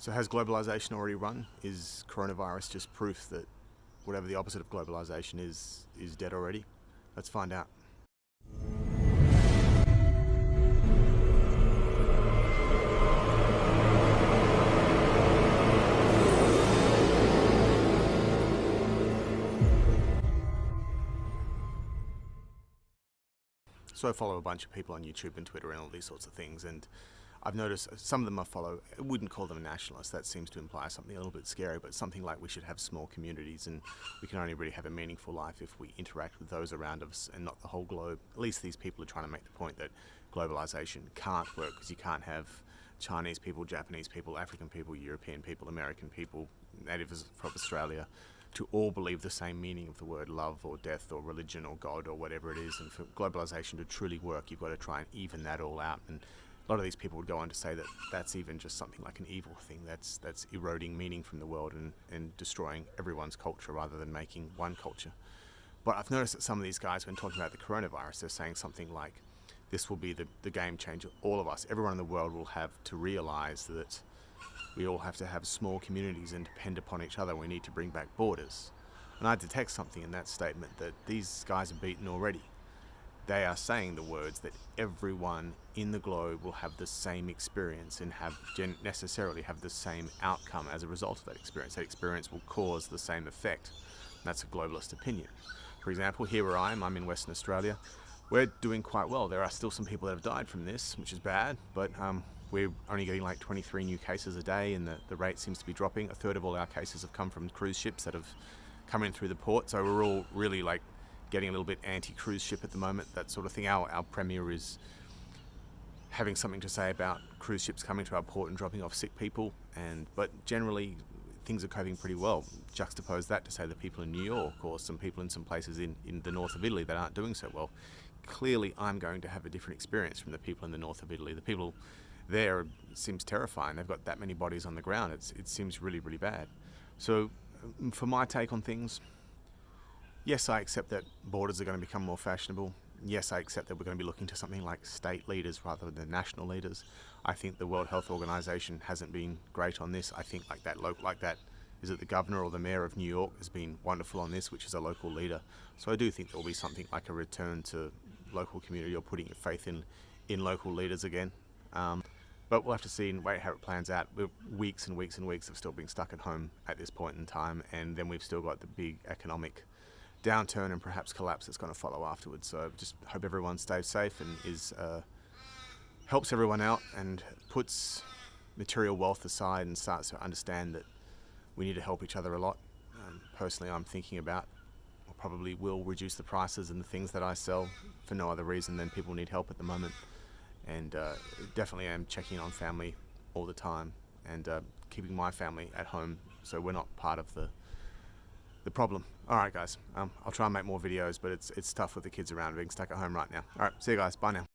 So has globalisation already run? Is coronavirus just proof that whatever the opposite of globalisation is dead already? Let's find out. So I follow a bunch of people on YouTube and Twitter and all these sorts of things, and I've noticed some of them I follow, I wouldn't call them nationalists, that seems to imply something a little bit scary, but something like we should have small communities and we can only really have a meaningful life if we interact with those around us and not the whole globe. At least these people are trying to make the point that globalization can't work because you can't have Chinese people, Japanese people, African people, European people, American people, natives from Australia, to all believe the same meaning of the word love or death or religion or God or whatever it is. And for globalization to truly work, you've got to try and even that all out. And a lot of these people would go on to say that that's even just something like an evil thing. That's eroding meaning from the world and destroying everyone's culture rather than making one culture. But I've noticed that some of these guys, when talking about the coronavirus, they're saying something like, this will be the game changer. All of us, everyone in the world will have to realize that we all have to have small communities and depend upon each other. We need to bring back borders. And I detect something in that statement that these guys are beaten already. They are saying the words that everyone in the globe will have the same experience and necessarily have the same outcome as a result of that experience. That experience will cause the same effect. And that's a globalist opinion. For example, here where I am, I'm in Western Australia. We're doing quite well. There are still some people that have died from this, which is bad, but we're only getting like 23 new cases a day, and the rate seems to be dropping. A third of all our cases have come from cruise ships that have come in through the port, so we're all really like getting a little bit anti-cruise ship at the moment, that sort of thing. Our Premier is having something to say about cruise ships coming to our port and dropping off sick people, but generally things are coping pretty well. Juxtapose that to say the people in New York or some people in some places in the north of Italy that aren't doing so well. Clearly I'm going to have a different experience from the people in the north of Italy. The people there, it seems terrifying. They've got that many bodies on the ground. It seems really, really bad. So for my take on things, yes, I accept that borders are going to become more fashionable. Yes, I accept that we're going to be looking to something like state leaders rather than national leaders. I think the World Health Organization hasn't been great on this. I think is it the governor or the mayor of New York has been wonderful on this, which is a local leader. So I do think there will be something like a return to local community or putting your faith in local leaders again. But we'll have to see and wait how it plans out. We're weeks and weeks and weeks of still being stuck at home at this point in time, and then we've still got the big economic downturn and perhaps collapse that's going to follow afterwards. So just hope everyone stays safe and helps everyone out and puts material wealth aside and starts to understand that we need to help each other a lot. Personally, I'm thinking about, or probably will reduce the prices and the things that I sell for no other reason than people need help at the moment. And definitely am checking on family all the time and keeping my family at home so we're not part of the problem. Alright guys, I'll try and make more videos, but it's tough with the kids around being stuck at home right now. Alright, see you guys, bye now.